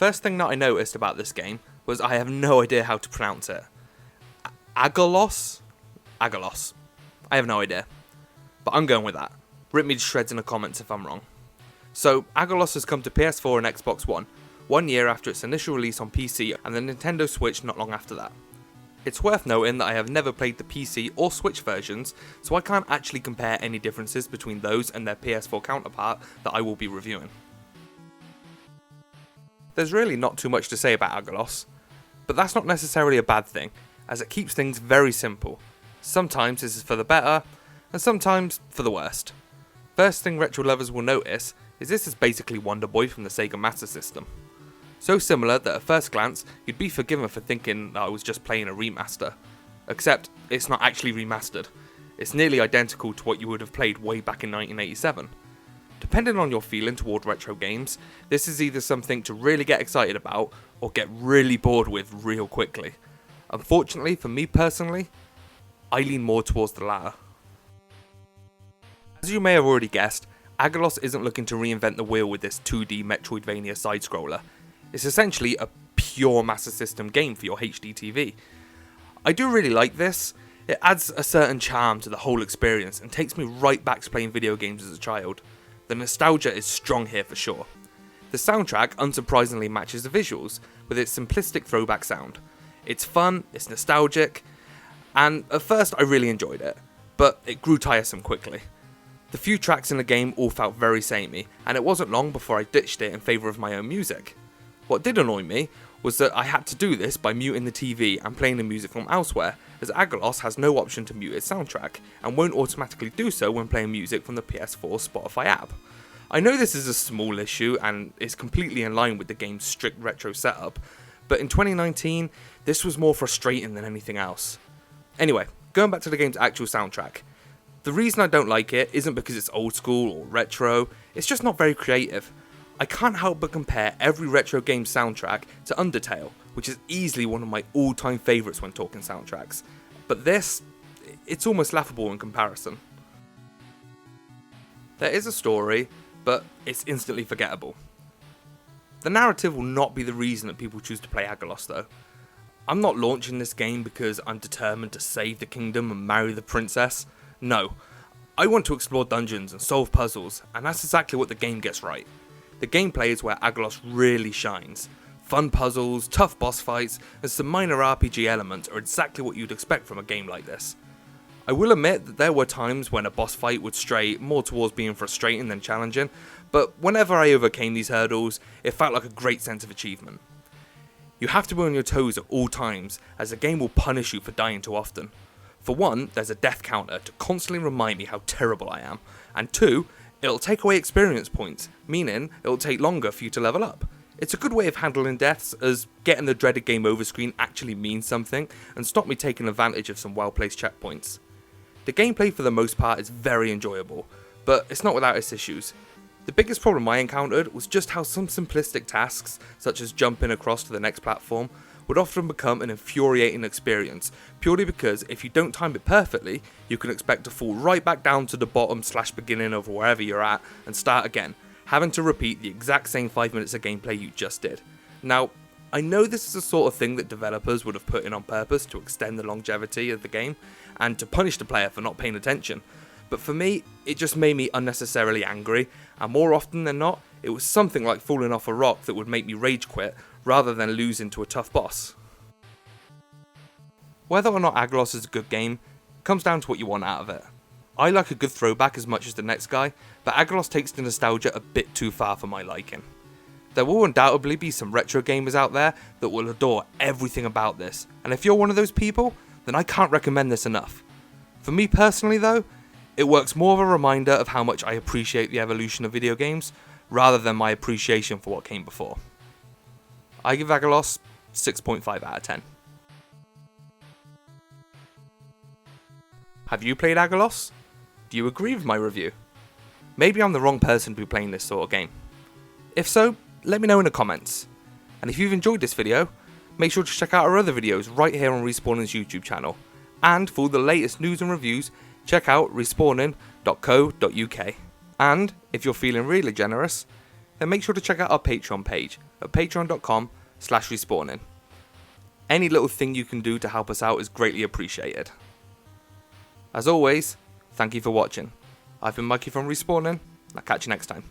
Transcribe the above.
First thing that I noticed about this game was I have no idea how to pronounce it. Aggelos? Aggelos. I have no idea. But I'm going with that. Rip me to shreds in the comments if I'm wrong. So, Aggelos has come to PS4 and Xbox One, 1 year after its initial release on PC and the Nintendo Switch not long after that. It's worth noting that I have never played the PC or Switch versions, so I can't actually compare any differences between those and their PS4 counterpart that I will be reviewing. There's really not too much to say about Aggelos, but that's not necessarily a bad thing, as it keeps things very simple. Sometimes this is for the better, and sometimes for the worst. First thing retro lovers will notice is this is basically WonderBoy from the Sega Master System. So similar that at first glance, you'd be forgiven for thinking that I was just playing a remaster. Except, it's not actually remastered. It's nearly identical to what you would have played way back in 1987. Depending on your feeling toward retro games, this is either something to really get excited about, or get really bored with real quickly. Unfortunately, for me personally, I lean more towards the latter. As you may have already guessed, Aggelos isn't looking to reinvent the wheel with this 2D Metroidvania side-scroller. It's essentially a pure Master System game for your HD TV. I do really like this. It adds a certain charm to the whole experience and takes me right back to playing video games as a child. The nostalgia is strong here for sure. The soundtrack unsurprisingly matches the visuals with its simplistic throwback sound. It's fun, it's nostalgic, and at first I really enjoyed it, but it grew tiresome quickly. The few tracks in the game all felt very samey, and it wasn't long before I ditched it in favour of my own music. What did annoy me was that I had to do this by muting the TV and playing the music from elsewhere, as Aggelos has no option to mute its soundtrack, and won't automatically do so when playing music from the PS4 Spotify app. I know this is a small issue and is completely in line with the game's strict retro setup, but in 2019, this was more frustrating than anything else. Anyway, going back to the game's actual soundtrack. The reason I don't like it isn't because it's old school or retro, it's just not very creative. I can't help but compare every retro game soundtrack to Undertale, which is easily one of my all-time favourites when talking soundtracks. But this, it's almost laughable in comparison. There is a story, but it's instantly forgettable. The narrative will not be the reason that people choose to play Aggelos though. I'm not launching this game because I'm determined to save the kingdom and marry the princess. No, I want to explore dungeons and solve puzzles, and that's exactly what the game gets right. The gameplay is where Aggelos really shines. Fun puzzles, tough boss fights, and some minor RPG elements are exactly what you'd expect from a game like this. I will admit that there were times when a boss fight would stray more towards being frustrating than challenging, but whenever I overcame these hurdles, it felt like a great sense of achievement. You have to be on your toes at all times, as the game will punish you for dying too often. For one, there's a death counter to constantly remind me how terrible I am, and two, it'll take away experience points, meaning it'll take longer for you to level up. It's a good way of handling deaths, as getting the dreaded game over screen actually means something, and stop me taking advantage of some well-placed checkpoints. The gameplay for the most part is very enjoyable, but it's not without its issues. The biggest problem I encountered was just how some simplistic tasks, such as jumping across to the next platform, would often become an infuriating experience, purely because if you don't time it perfectly, you can expect to fall right back down to the bottom/beginning of wherever you're at and start again, having to repeat the exact same 5 minutes of gameplay you just did. Now, I know this is the sort of thing that developers would have put in on purpose to extend the longevity of the game, and to punish the player for not paying attention, but for me, it just made me unnecessarily angry, and more often than not, it was something like falling off a rock that would make me rage quit, rather than losing to a tough boss. Whether or not Aggelos is a good game, comes down to what you want out of it. I like a good throwback as much as the next guy, but Aggelos takes the nostalgia a bit too far for my liking. There will undoubtedly be some retro gamers out there that will adore everything about this, and if you're one of those people, then I can't recommend this enough. For me personally though, it works more of a reminder of how much I appreciate the evolution of video games, rather than my appreciation for what came before. I give Aggelos 6.5 out of 10. Have you played Aggelos? Do you agree with my review? Maybe I'm the wrong person to be playing this sort of game. If so, let me know in the comments. And if you've enjoyed this video, make sure to check out our other videos right here on Respawning's YouTube channel. And for all the latest news and reviews, check out respawning.co.uk. And if you're feeling really generous, then make sure to check out our Patreon page at patreon.com/respawning. Any little thing you can do to help us out is greatly appreciated. As always, thank you for watching. I've been Mikey from Respawning, and I'll catch you next time.